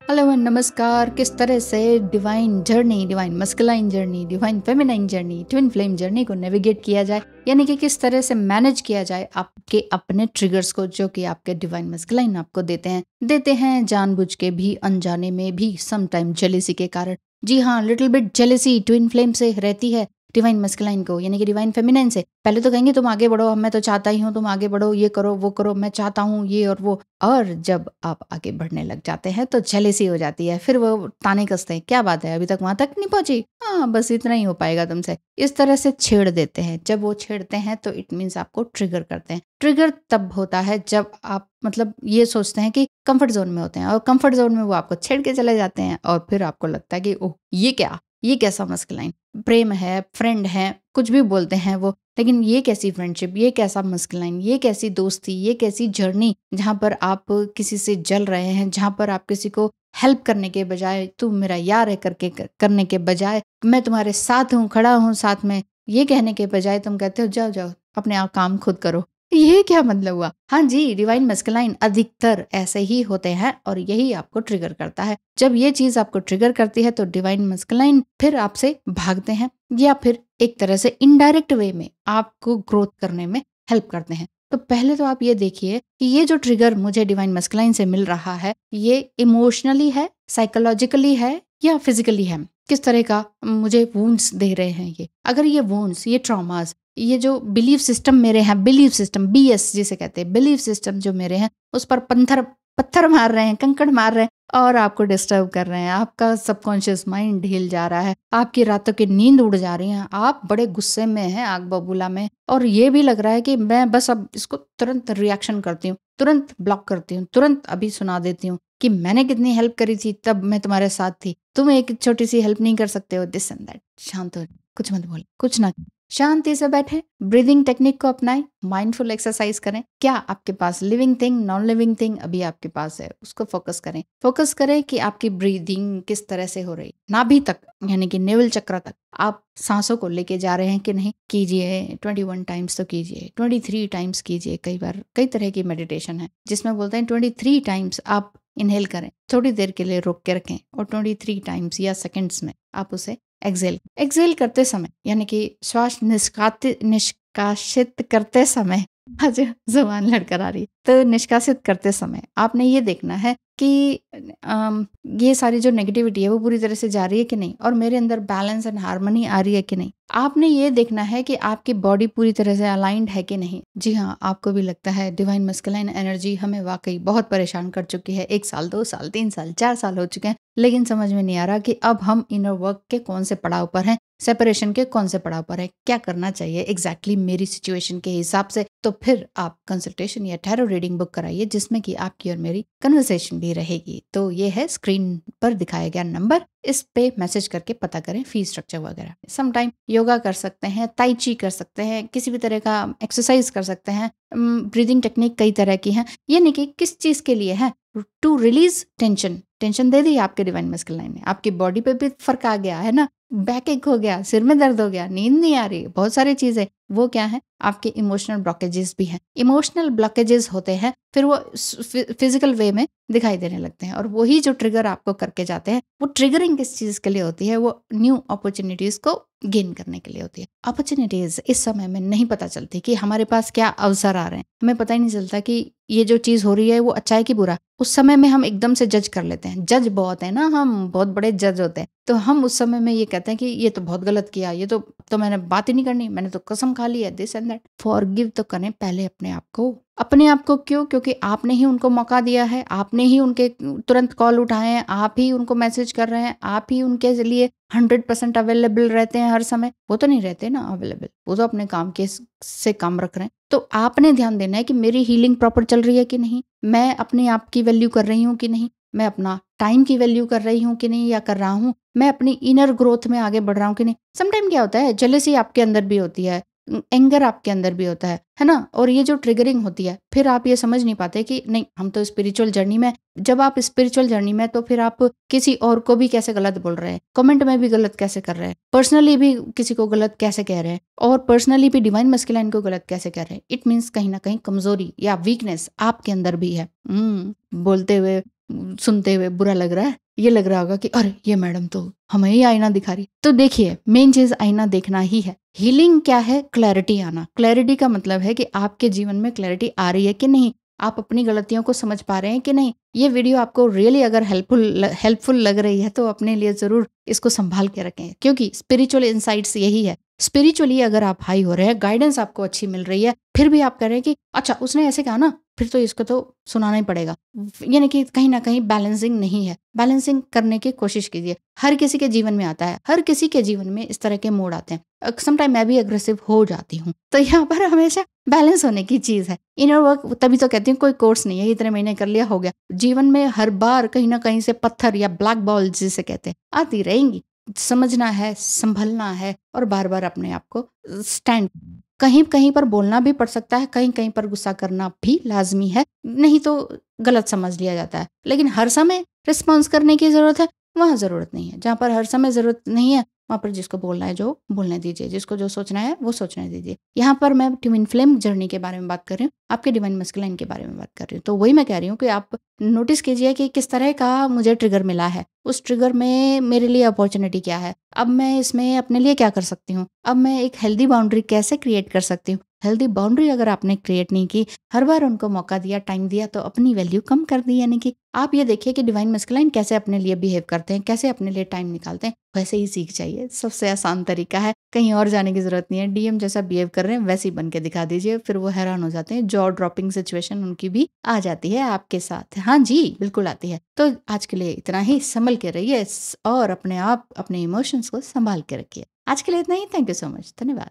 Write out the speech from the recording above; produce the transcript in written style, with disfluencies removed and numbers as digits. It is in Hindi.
हेलो एंड नमस्कार। किस तरह से divine journey, divine masculine journey, divine feminine journey, twin flame journey को नेविगेट किया जाए, यानी कि किस तरह से मैनेज किया जाए आपके अपने ट्रिगर्स को जो कि आपके डिवाइन मस्कुलाइन आपको देते हैं जानबूझ के भी, अनजाने में भी, समटाइम जेलेसी के कारण। जी हाँ, little bit jealousy twin flame से रहती है डिवाइन मस्कुलाइन को, यानी कि डिवाइन फेमिनाइन से। पहले तो कहेंगे तुम आगे बढ़ो, मैं तो चाहता ही हूँ तुम आगे बढ़ो, ये करो वो करो, मैं चाहता हूँ ये और वो। और जब आप आगे बढ़ने लग जाते हैं तो जेलेसी हो जाती है, फिर वो ताने कसते हैं, क्या बात है अभी तक वहां तक नहीं पहुंची, हाँ बस इतना ही हो पाएगा तुमसे। इस तरह से छेड़ देते हैं। जब वो छेड़ते हैं तो इट मीन्स आपको ट्रिगर करते हैं। ट्रिगर तब होता है जब आप मतलब ये सोचते हैं कि कंफर्ट जोन में होते हैं, और कंफर्ट जोन में वो आपको छेड़ के चले जाते हैं, और फिर आपको लगता है कि ओह ये कैसा मस्कुलाइन प्रेम है, फ्रेंड है, कुछ भी बोलते हैं वो, लेकिन ये कैसी फ्रेंडशिप, ये कैसा मस्कुलाइन, ये कैसी दोस्ती, ये कैसी जर्नी जहाँ पर आप किसी से जल रहे हैं, जहाँ पर आप किसी को हेल्प करने के बजाय, तू मेरा यार है करके करने के बजाय, मैं तुम्हारे साथ हूँ, खड़ा हूँ साथ में, ये कहने के बजाय तुम कहते हो जाओ जाओ अपने आप काम खुद करो। ये क्या मतलब हुआ? हाँ जी, डिवाइन मस्कुलाइन अधिकतर ऐसे ही होते हैं और यही आपको ट्रिगर करता है। जब ये चीज आपको ट्रिगर करती है तो डिवाइन मस्कुलाइन फिर आपसे भागते हैं, या फिर एक तरह से इनडायरेक्ट वे में आपको ग्रोथ करने में हेल्प करते हैं। तो पहले तो आप ये देखिए कि ये जो ट्रिगर मुझे डिवाइन मस्कुलाइन से मिल रहा है, ये इमोशनली है, साइकोलॉजिकली है, या फिजिकली है। किस तरह का मुझे वुंड्स दे रहे हैं ये। अगर ये वुंड्स, ये ट्रॉमास, ये जो बिलीफ सिस्टम मेरे हैं, बिलीफ सिस्टम BS जिसे कहते हैं, बिलीफ सिस्टम जो मेरे हैं उस पर पत्थर मार रहे हैं, कंकड़ मार रहे हैं और आपको डिस्टर्ब कर रहे हैं। आपका सबकॉन्शियस माइंड हिल जा रहा है, आपकी रातों की नींद उड़ जा रही है, आप बड़े गुस्से में हैं, आग बबूला में, और ये भी लग रहा है कि मैं बस अब इसको तुरंत रिएक्शन करती हूँ, तुरंत ब्लॉक करती हूँ, तुरंत अभी सुना देती हूँ कि मैंने कितनी हेल्प करी थी, तब मैं तुम्हारे साथ थी, तुम एक छोटी सी हेल्प नहीं कर सकते हो, दिस एंड दैट। शांत हो, कुछ मत बोले, कुछ ना, शांति से बैठे, ब्रीदिंग टेक्निक को अपनाएं, माइंडफुल एक्सरसाइज करें। क्या आपके पास living thing, non living thing अभी आपके पास है, उसको फोकस करें कि आपकी ब्रीदिंग किस तरह से हो रही, नाभि तक यानी कि नेवल चक्र तक आप सांसों को लेके जा रहे हैं कि नहीं। कीजिए 21 टाइम्स तो कीजिए, 23 टाइम्स कीजिए। कई बार कई तरह की मेडिटेशन है जिसमें बोलते हैं 23 टाइम्स आप इनहेल करें, थोड़ी देर के लिए रोक के रखें, और 23 टाइम्स या सेकंड्स में आप उसे एक्सेल करते समय, यानी कि श्वास निष्कासित करते समय, आज जुबान लड़कर आ रही, तो निष्कासित करते समय आपने ये देखना है कि ये सारी जो नेगेटिविटी है वो पूरी तरह से जा रही है कि नहीं, और मेरे अंदर बैलेंस एंड हार्मनी आ रही है कि नहीं। आपने ये देखना है कि आपकी बॉडी पूरी तरह से अलाइंड है कि नहीं। जी हाँ, आपको भी लगता है डिवाइन मस्कुलाइन एनर्जी हमें वाकई बहुत परेशान कर चुकी है, 1 साल, 2 साल, 3 साल, 4 साल हो चुके हैं, लेकिन समझ में नहीं आ रहा कि अब हम इनर वर्क के कौन से पड़ाव पर हैं, सेपरेशन के कौन से पड़ाव पर है, क्या करना चाहिए एग्जैक्टली मेरी सिचुएशन के हिसाब से। तो फिर आप कंसल्टेशन या टैरो रीडिंग बुक कराइए, जिसमें कि आपकी और मेरी कन्वर्सेशन भी रहेगी। तो ये है स्क्रीन पर दिखाया गया नंबर, इस पे मैसेज करके पता करें फीस स्ट्रक्चर वगैरह। समटाइम योगा कर सकते हैं, ताई ची कर सकते हैं, किसी भी तरह का एक्सरसाइज कर सकते हैं, ब्रीदिंग टेक्निक कई तरह की हैं। ये नहीं कि किस चीज के लिए है, टू रिलीज टेंशन दे दी आपके डिवाइन मस्कुलाइन ने, आपकी बॉडी पे भी फर्क आ गया है ना, बैक एक हो गया, सिर में दर्द हो गया, नींद नहीं आ रही, बहुत सारी चीजें। वो क्या है, आपके इमोशनल ब्लॉकेजेस भी हैं। इमोशनल ब्लॉकेजेस होते हैं, फिर वो फिजिकल वे में दिखाई देने लगते हैं, और वही जो ट्रिगर आपको करके जाते हैं, वो ट्रिगरिंग किस चीज के लिए होती है, वो न्यू अपॉर्चुनिटीज को गेन करने के लिए होती है। अपॉर्चुनिटीज इस समय में नहीं पता चलती कि हमारे पास क्या अवसर आ रहे हैं, हमें पता ही नहीं चलता कि ये जो चीज हो रही है वो अच्छा है कि बुरा। उस समय में हम एकदम से जज कर लेते हैं, जज बहुत है ना, हम बहुत बड़े जज होते हैं, तो हम उस समय में ये कहते हैं कि ये तो बहुत गलत किया, ये तो मैंने बात ही नहीं करनी, मैंने तो कसम खा ली है, दिस एंड दैट। फॉरगिव तो करें पहले अपने आप को। क्यों? क्योंकि आपने ही उनको मौका दिया है, आपने ही उनके तुरंत कॉल उठाए हैं, आप ही उनको मैसेज कर रहे हैं, आप ही उनके लिए 100% अवेलेबल रहते हैं हर समय। वो तो नहीं रहते ना अवेलेबल, वो तो अपने काम के से काम रख रहे हैं। तो आपने ध्यान देना है कि मेरी हीलिंग प्रॉपर चल रही है कि नहीं, मैं अपने आप की वैल्यू कर रही हूँ कि नहीं, मैं अपना टाइम की वैल्यू कर रही हूँ कि नहीं, या कर रहा हूँ, मैं अपनी इनर ग्रोथ में आगे बढ़ रहा हूँ कि नहीं। समटाइम क्या होता है, जेलसी आपके अंदर भी होती है, एंगर आपके अंदर भी होता है ना, और ये जो ट्रिगरिंग होती है, फिर आप ये समझ नहीं पाते कि नहीं हम तो स्पिरिचुअल जर्नी में। जब आप स्पिरिचुअल जर्नी में, तो फिर आप किसी और को भी कैसे गलत बोल रहे हैं, कमेंट में भी गलत कैसे कर रहे हैं, पर्सनली भी किसी को गलत कैसे कह रहे हैं, और पर्सनली भी डिवाइन मस्कुलाइन को गलत कैसे कह रहे हैं। इट मीन्स कहीं ना कहीं कमजोरी या वीकनेस आपके अंदर भी है। बोलते हुए सुनते हुए बुरा लग रहा है, ये लग रहा होगा कि अरे ये मैडम तो हमें ही आईना दिखा रही। तो देखिए, मेन चीज आईना देखना ही है। हीलिंग क्या है? क्लैरिटी आना। क्लैरिटी का मतलब है कि आपके जीवन में क्लैरिटी आ रही है कि नहीं, आप अपनी गलतियों को समझ पा रहे हैं कि नहीं। ये वीडियो आपको रियली अगर हेल्पफुल लग रही है तो अपने लिए जरूर इसको संभाल के रखें, क्योंकि स्पिरिचुअल इंसाइट्स यही है। स्पिरिचुअली अगर आप हाई हो रहे हैं, गाइडेंस आपको अच्छी मिल रही है, फिर भी आप कह रहे हैं कि अच्छा उसने ऐसे कहा ना, फिर तो इसको तो सुनाना ही पड़ेगा, यानी कि कहीं ना कहीं बैलेंसिंग नहीं है। बैलेंसिंग करने की कोशिश कीजिए। हर किसी के जीवन में आता है, हर किसी के जीवन में इस तरह के मोड आते हैं। समटाइम मैं भी अग्रेसिव हो जाती हूँ, तो यहाँ पर हमेशा बैलेंस होने की चीज है। इनर वर्क तभी तो कहती हूँ कोई कोर्स नहीं है, इतने महीने कर लिया हो गया। जीवन में हर बार कहीं ना कहीं से पत्थर या ब्लैक बॉल जिसे कहते हैं आती रहेंगी। समझना है, संभलना है और बार बार अपने आप को स्टैंड, कहीं कहीं पर बोलना भी पड़ सकता है, कहीं कहीं पर गुस्सा करना भी लाजमी है, नहीं तो गलत समझ लिया जाता है। लेकिन हर समय रिस्पॉन्स करने की जरूरत है, वहां जरूरत नहीं है। जहां पर हर समय जरूरत नहीं है, वहां पर जिसको बोलना है जो बोलने दीजिए, जिसको जो सोचना है वो सोचने दीजिए। यहाँ पर मैं ट्विन फ्लेम जर्नी के बारे में बात कर रही हूँ, आपके डिवाइन मस्कुलाइन के बारे में बात कर रही हूँ। तो वही मैं कह रही हूँ कि आप नोटिस कीजिए कि किस तरह का मुझे ट्रिगर मिला है, उस ट्रिगर में मेरे लिए अपॉर्चुनिटी क्या है, अब मैं इसमें अपने लिए क्या कर सकती हूँ, अब मैं एक हेल्दी बाउंड्री कैसे क्रिएट कर सकती हूँ। हेल्दी बाउंड्री अगर आपने क्रिएट नहीं की, हर बार उनको मौका दिया, टाइम दिया, तो अपनी वैल्यू कम कर दी। यानी कि आप ये देखिए कि डिवाइन मस्कुलाइन कैसे अपने लिए बिहेव करते हैं, कैसे अपने लिए टाइम निकालते हैं, वैसे ही सीख जाइए। सबसे आसान तरीका है, कहीं और जाने की जरूरत नहीं है। डीएम जैसा बिहेव कर रहे हैं वैसे ही बन के दिखा दीजिए, फिर वो हैरान हो जाते हैं। जॉ ड्रॉपिंग सिचुएशन उनकी भी आ जाती है आपके साथ। हाँ जी, बिल्कुल आती है। तो आज के लिए इतना ही। संभल के रहिए और अपने आप अपने इमोशंस को संभाल के रखिए। आज के लिए इतना ही। Thank you so much. धन्यवाद।